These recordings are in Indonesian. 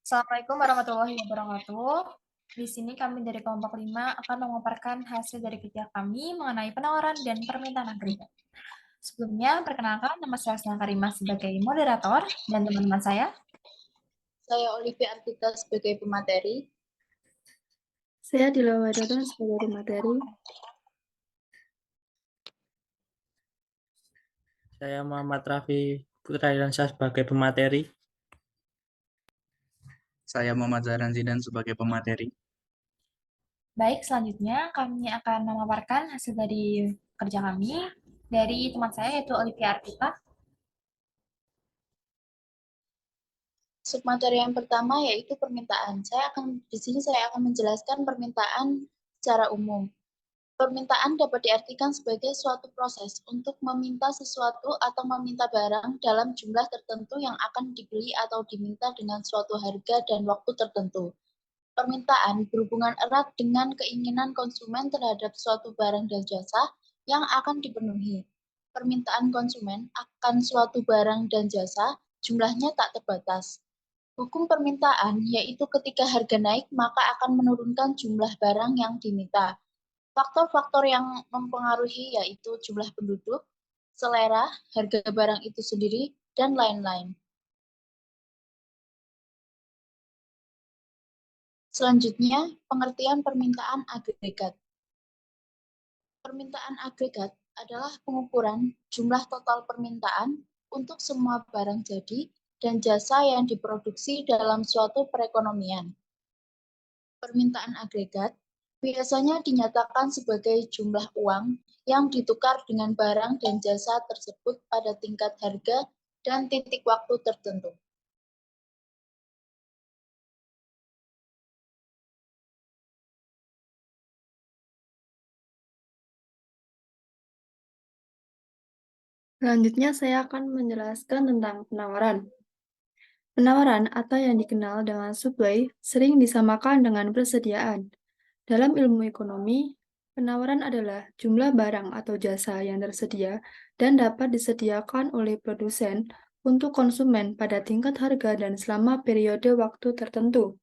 Assalamualaikum warahmatullahi wabarakatuh. Di sini kami dari kelompok 5 akan memaparkan hasil dari kerja kami mengenai penawaran dan permintaan agregat. Sebelumnya, perkenalkan nama saya Asna Karimah sebagai moderator dan teman-teman saya. Saya Olivia Artita sebagai pemateri. Saya Dila Wadodo sebagai pemateri. Saya Muhammad Raffi Putra Iryansyah sebagai pemateri. Saya Muhammad Zahran Zidan sebagai pemateri. Baik, selanjutnya kami akan memaparkan hasil dari kerja kami dari teman saya yaitu Olivia Artita. Submateri yang pertama yaitu permintaan. Di sini saya akan menjelaskan permintaan secara umum. Permintaan dapat diartikan sebagai suatu proses untuk meminta sesuatu atau meminta barang dalam jumlah tertentu yang akan dibeli atau diminta dengan suatu harga dan waktu tertentu. Permintaan berhubungan erat dengan keinginan konsumen terhadap suatu barang dan jasa yang akan dipenuhi. Permintaan konsumen akan suatu barang dan jasa jumlahnya tak terbatas. Hukum permintaan yaitu ketika harga naik maka akan menurunkan jumlah barang yang diminta. Faktor-faktor yang mempengaruhi yaitu jumlah penduduk, selera, harga barang itu sendiri, dan lain-lain. Selanjutnya, pengertian permintaan agregat. Permintaan agregat adalah pengukuran jumlah total permintaan untuk semua barang jadi dan jasa yang diproduksi dalam suatu perekonomian. Permintaan agregat biasanya dinyatakan sebagai jumlah uang yang ditukar dengan barang dan jasa tersebut pada tingkat harga dan titik waktu tertentu. Selanjutnya saya akan menjelaskan tentang penawaran. Penawaran atau yang dikenal dengan supply sering disamakan dengan persediaan. Dalam ilmu ekonomi, penawaran adalah jumlah barang atau jasa yang tersedia dan dapat disediakan oleh produsen untuk konsumen pada tingkat harga dan selama periode waktu tertentu.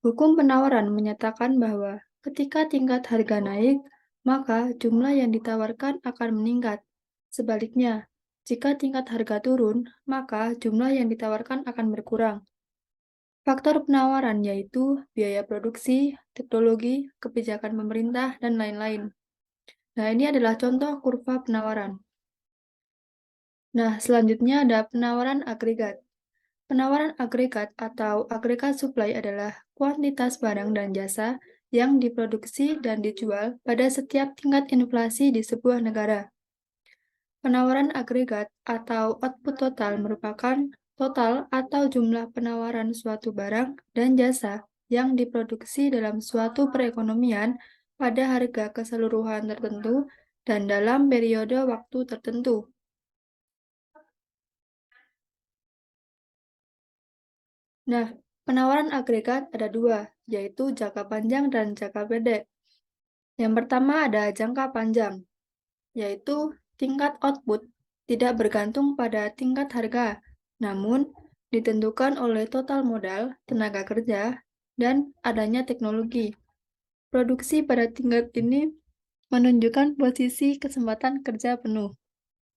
Hukum penawaran menyatakan bahwa ketika tingkat harga naik, maka jumlah yang ditawarkan akan meningkat. Sebaliknya, jika tingkat harga turun, maka jumlah yang ditawarkan akan berkurang. Faktor penawaran yaitu biaya produksi, teknologi, kebijakan pemerintah, dan lain-lain. Nah, ini adalah contoh kurva penawaran. Nah, selanjutnya ada penawaran agregat. Penawaran agregat atau agregat supply adalah kuantitas barang dan jasa yang diproduksi dan dijual pada setiap tingkat inflasi di sebuah negara. Penawaran agregat atau output total merupakan total atau jumlah penawaran suatu barang dan jasa yang diproduksi dalam suatu perekonomian pada harga keseluruhan tertentu dan dalam periode waktu tertentu. Nah, penawaran agregat ada dua, yaitu jangka panjang dan jangka pendek. Yang pertama ada jangka panjang, yaitu tingkat output tidak bergantung pada tingkat harga, namun ditentukan oleh total modal, tenaga kerja, dan adanya teknologi. Produksi pada tingkat ini menunjukkan posisi kesempatan kerja penuh.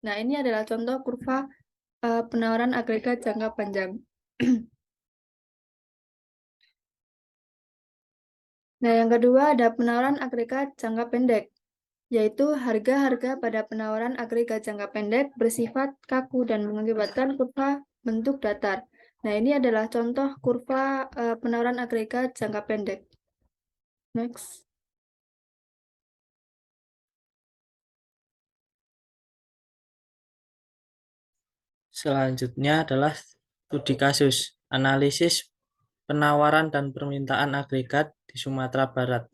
Nah, ini adalah contoh kurva penawaran agregat jangka panjang. Nah, yang kedua ada penawaran agregat jangka pendek, yaitu harga-harga pada penawaran agregat jangka pendek bersifat kaku dan mengakibatkan kurva bentuk datar. Nah, ini adalah contoh kurva penawaran agregat jangka pendek. Next. Selanjutnya adalah studi kasus, analisis penawaran dan permintaan agregat di Sumatera Barat.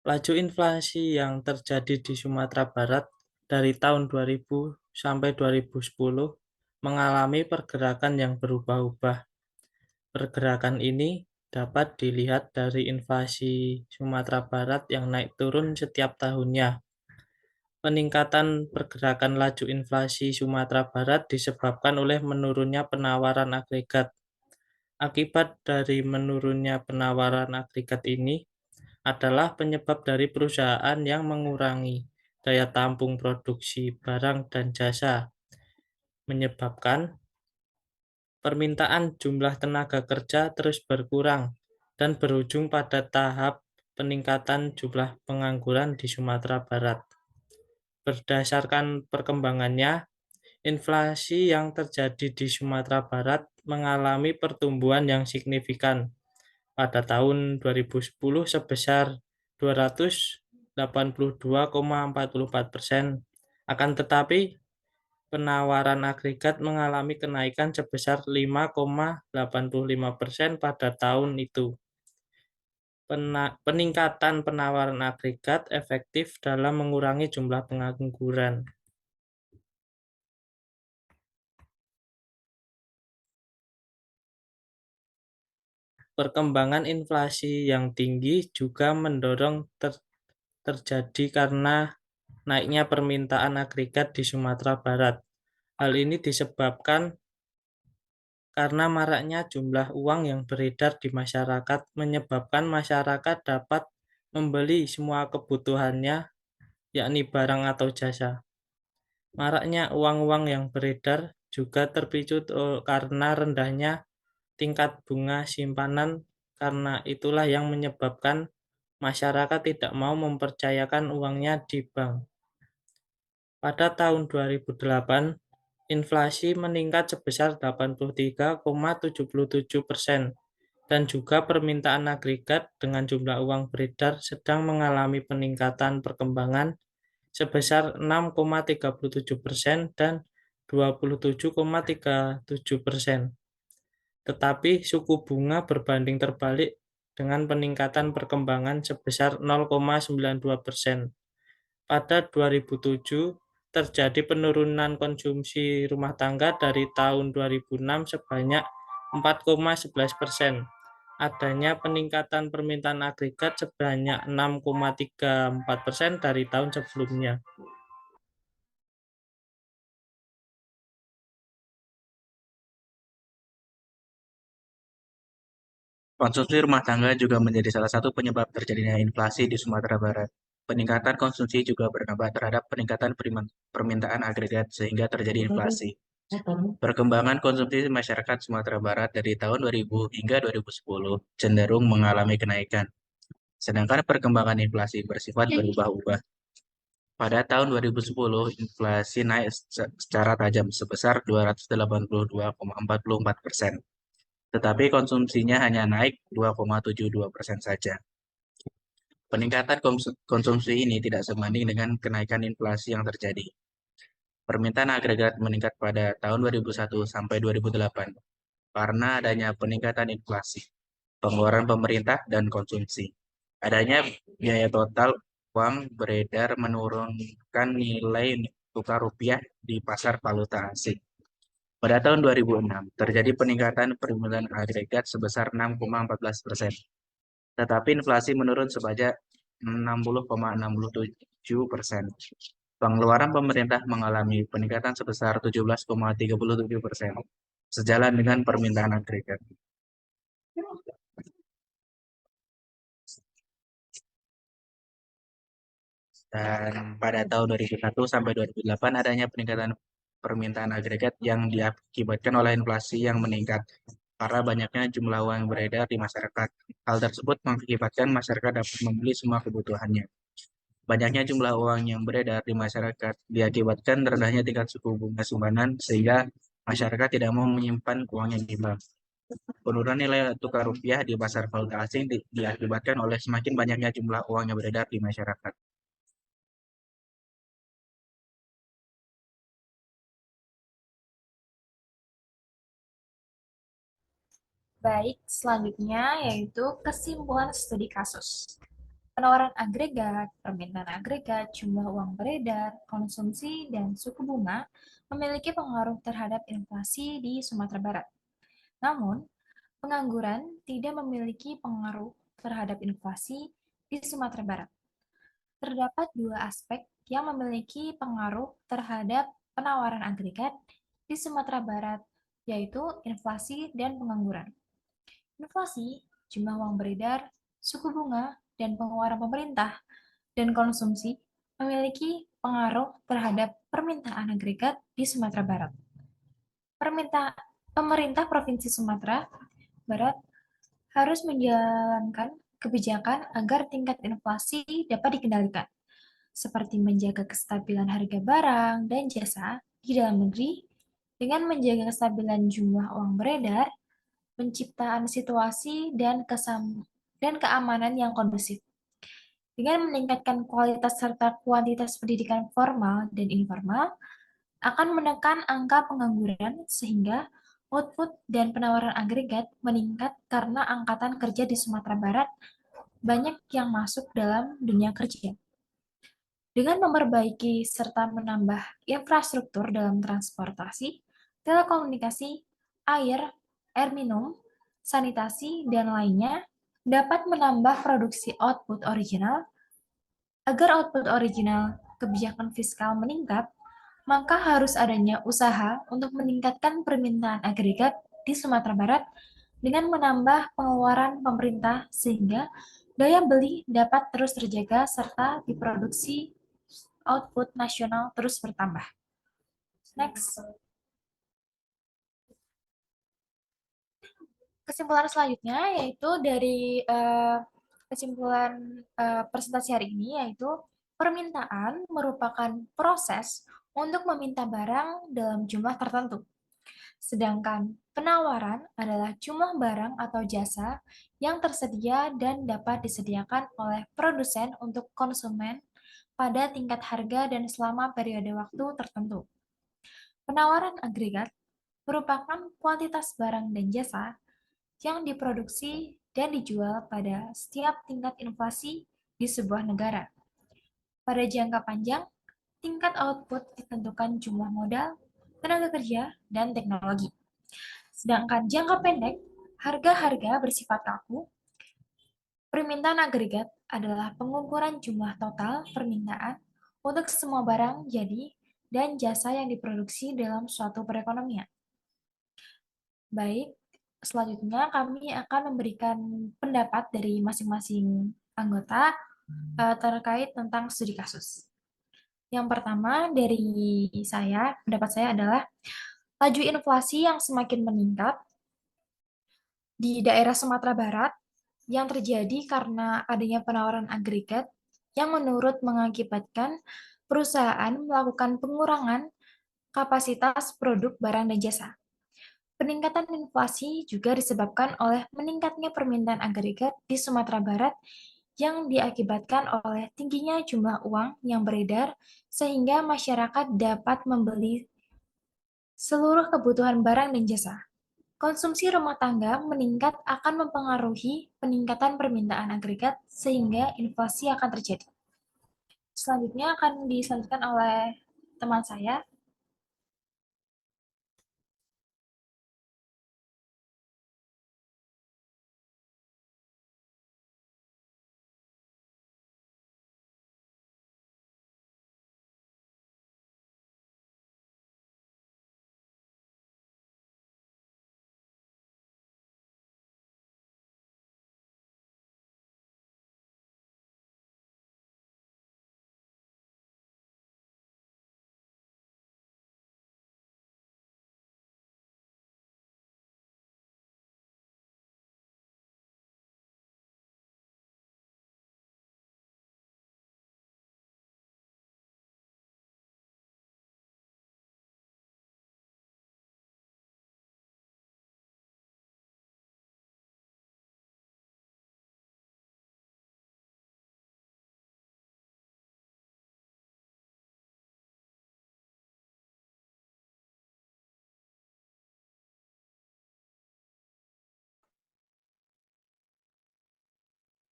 Laju inflasi yang terjadi di Sumatera Barat dari tahun 2000 sampai 2010 mengalami pergerakan yang berubah-ubah. Pergerakan ini dapat dilihat dari inflasi Sumatera Barat yang naik turun setiap tahunnya. Peningkatan pergerakan laju inflasi Sumatera Barat disebabkan oleh menurunnya penawaran agregat. Akibat dari menurunnya penawaran agregat ini adalah penyebab dari perusahaan yang mengurangi daya tampung produksi barang dan jasa, menyebabkan permintaan jumlah tenaga kerja terus berkurang dan berujung pada tahap peningkatan jumlah pengangguran di Sumatera Barat. Berdasarkan perkembangannya, inflasi yang terjadi di Sumatera Barat mengalami pertumbuhan yang signifikan pada tahun 2010 sebesar 282,44%. Akan tetapi, penawaran agregat mengalami kenaikan sebesar 5,85% pada tahun itu. Peningkatan penawaran agregat efektif dalam mengurangi jumlah pengangguran. Perkembangan inflasi yang tinggi juga mendorong terjadi karena naiknya permintaan agregat di Sumatera Barat. Hal ini disebabkan karena maraknya jumlah uang yang beredar di masyarakat menyebabkan masyarakat dapat membeli semua kebutuhannya, yakni barang atau jasa. Maraknya uang-uang yang beredar juga terpicu karena rendahnya tingkat bunga simpanan, karena itulah yang menyebabkan masyarakat tidak mau mempercayakan uangnya di bank. Pada tahun 2008, inflasi meningkat sebesar 83,77% dan juga permintaan agregat dengan jumlah uang beredar sedang mengalami peningkatan perkembangan sebesar 6,37% dan 27,37%. Tetapi suku bunga berbanding terbalik dengan peningkatan perkembangan sebesar 0,92%. Pada 2007, terjadi penurunan konsumsi rumah tangga dari tahun 2006 sebanyak 4,11%. Adanya peningkatan permintaan agregat sebanyak 6,34% dari tahun sebelumnya. Konsumsi rumah tangga juga menjadi salah satu penyebab terjadinya inflasi di Sumatera Barat. Peningkatan konsumsi juga berdampak terhadap peningkatan permintaan agregat sehingga terjadi inflasi. Perkembangan konsumsi masyarakat Sumatera Barat dari tahun 2000 hingga 2010 cenderung mengalami kenaikan, sedangkan perkembangan inflasi bersifat berubah-ubah. Pada tahun 2010, inflasi naik secara tajam sebesar 282,44%, tetapi konsumsinya hanya naik 2,72% saja. Peningkatan konsumsi ini tidak sebanding dengan kenaikan inflasi yang terjadi. Permintaan agregat meningkat pada tahun 2001 sampai 2008 karena adanya peningkatan inflasi, pengeluaran pemerintah, dan konsumsi. Adanya biaya total uang beredar menurunkan nilai tukar rupiah di pasar valuta asing. Pada tahun 2006, terjadi peningkatan permintaan agregat sebesar 6,14%, tetapi inflasi menurun sebanyak 60,67%. Pengeluaran pemerintah mengalami peningkatan sebesar 17,37%, sejalan dengan permintaan agregat. Dan pada tahun 2001 sampai 2008 adanya peningkatan permintaan agregat yang diakibatkan oleh inflasi yang meningkat karena banyaknya jumlah uang yang beredar di masyarakat. Hal tersebut mengakibatkan masyarakat dapat membeli semua kebutuhannya. Banyaknya jumlah uang yang beredar di masyarakat diakibatkan rendahnya tingkat suku bunga simpanan sehingga masyarakat tidak mau menyimpan uangnya di bank. Penurunan nilai tukar rupiah di pasar valuta asing diakibatkan oleh semakin banyaknya jumlah uang yang beredar di masyarakat. Baik, selanjutnya yaitu kesimpulan studi kasus. Penawaran agregat, permintaan agregat, jumlah uang beredar, konsumsi, dan suku bunga memiliki pengaruh terhadap inflasi di Sumatera Barat. Namun, pengangguran tidak memiliki pengaruh terhadap inflasi di Sumatera Barat. Terdapat dua aspek yang memiliki pengaruh terhadap penawaran agregat di Sumatera Barat, yaitu inflasi dan pengangguran. Inflasi, jumlah uang beredar, suku bunga, dan pengeluaran pemerintah dan konsumsi memiliki pengaruh terhadap permintaan agregat di Sumatera Barat. Pemerintah Provinsi Sumatera Barat harus menjalankan kebijakan agar tingkat inflasi dapat dikendalikan, seperti menjaga kestabilan harga barang dan jasa di dalam negeri dengan menjaga kestabilan jumlah uang beredar, penciptaan situasi dan keamanan yang kondusif. Dengan meningkatkan kualitas serta kuantitas pendidikan formal dan informal, akan menekan angka pengangguran sehingga output dan penawaran agregat meningkat karena angkatan kerja di Sumatera Barat banyak yang masuk dalam dunia kerja. Dengan memperbaiki serta menambah infrastruktur dalam transportasi, telekomunikasi, air minum, sanitasi, dan lainnya, dapat menambah produksi output original. Agar output original kebijakan fiskal meningkat, maka harus adanya usaha untuk meningkatkan permintaan agregat di Sumatera Barat dengan menambah pengeluaran pemerintah sehingga daya beli dapat terus terjaga serta diproduksi output nasional terus bertambah. Next. Kesimpulan selanjutnya yaitu dari kesimpulan presentasi hari ini yaitu permintaan merupakan proses untuk meminta barang dalam jumlah tertentu. Sedangkan penawaran adalah jumlah barang atau jasa yang tersedia dan dapat disediakan oleh produsen untuk konsumen pada tingkat harga dan selama periode waktu tertentu. Penawaran agregat merupakan kuantitas barang dan jasa yang diproduksi dan dijual pada setiap tingkat inflasi di sebuah negara. Pada jangka panjang, tingkat output ditentukan jumlah modal, tenaga kerja, dan teknologi. Sedangkan jangka pendek, harga-harga bersifat kaku. Permintaan agregat adalah pengukuran jumlah total permintaan untuk semua barang jadi dan jasa yang diproduksi dalam suatu perekonomian. Baik, selanjutnya kami akan memberikan pendapat dari masing-masing anggota terkait tentang studi kasus. Yang pertama dari pendapat saya adalah laju inflasi yang semakin meningkat di daerah Sumatera Barat yang terjadi karena adanya penawaran agregat yang mengakibatkan perusahaan melakukan pengurangan kapasitas produk barang dan jasa. Peningkatan inflasi juga disebabkan oleh meningkatnya permintaan agregat di Sumatera Barat yang diakibatkan oleh tingginya jumlah uang yang beredar sehingga masyarakat dapat membeli seluruh kebutuhan barang dan jasa. Konsumsi rumah tangga meningkat akan mempengaruhi peningkatan permintaan agregat sehingga inflasi akan terjadi. Selanjutnya akan diselanjutkan oleh teman saya.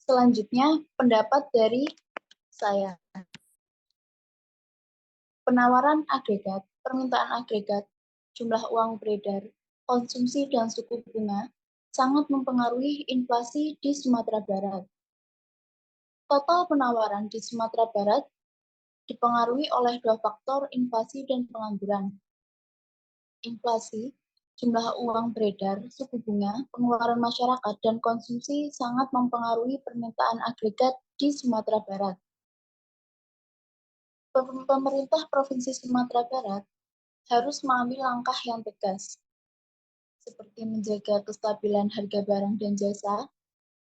Selanjutnya, pendapat dari saya. Penawaran agregat, permintaan agregat, jumlah uang beredar, konsumsi dan suku bunga sangat mempengaruhi inflasi di Sumatera Barat. Total penawaran di Sumatera Barat dipengaruhi oleh dua faktor inflasi dan pengangguran. Inflasi jumlah uang beredar, suku bunga, pengeluaran masyarakat, dan konsumsi sangat mempengaruhi permintaan agregat di Sumatera Barat. Pemerintah Provinsi Sumatera Barat harus mengambil langkah yang tegas, seperti menjaga kestabilan harga barang dan jasa,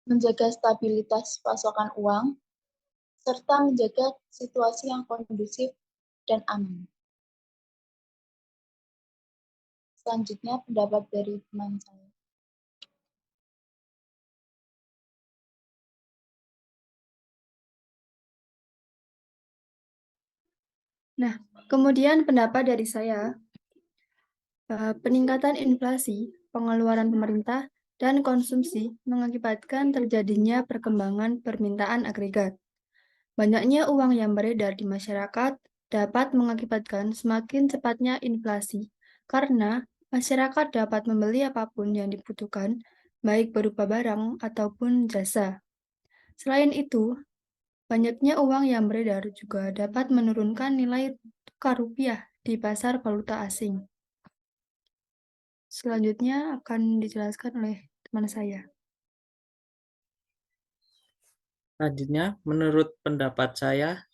menjaga stabilitas pasokan uang, serta menjaga situasi yang kondusif dan aman. Selanjutnya pendapat dari teman saya. Nah, kemudian pendapat dari saya, peningkatan inflasi, pengeluaran pemerintah, dan konsumsi mengakibatkan terjadinya perkembangan permintaan agregat. Banyaknya uang yang beredar di masyarakat dapat mengakibatkan semakin cepatnya inflasi, karena masyarakat dapat membeli apapun yang dibutuhkan, baik berupa barang ataupun jasa. Selain itu, banyaknya uang yang beredar juga dapat menurunkan nilai tukar rupiah di pasar valuta asing. Selanjutnya akan dijelaskan oleh teman saya. Selanjutnya, menurut pendapat saya,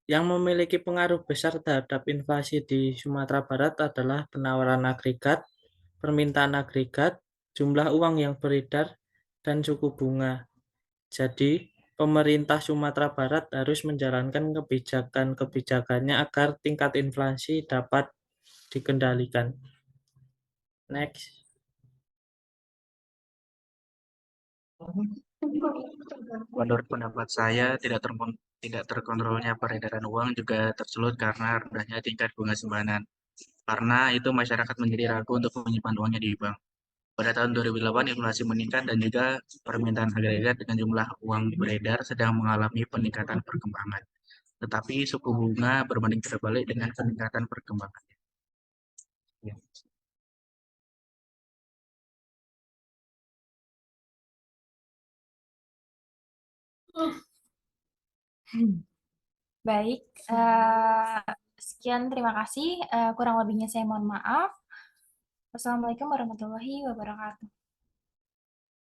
yang memiliki pengaruh besar terhadap inflasi di Sumatera Barat adalah penawaran agregat, permintaan agregat, jumlah uang yang beredar, dan suku bunga. Jadi, pemerintah Sumatera Barat harus menjalankan kebijakan-kebijakannya agar tingkat inflasi dapat dikendalikan. Next. Menurut pendapat saya, tidak terkontrolnya peredaran uang juga tersulut karena rendahnya tingkat bunga simpanan. Karena itu masyarakat menjadi ragu untuk menyimpan uangnya di bank. Pada tahun 2008, inflasi meningkat dan juga permintaan agregat dengan jumlah uang beredar sedang mengalami peningkatan perkembangan. Tetapi suku bunga berbanding terbalik dengan peningkatan perkembangan. Ya. Baik, sekian terima kasih. Kurang lebihnya saya mohon maaf. Wassalamualaikum warahmatullahi wabarakatuh.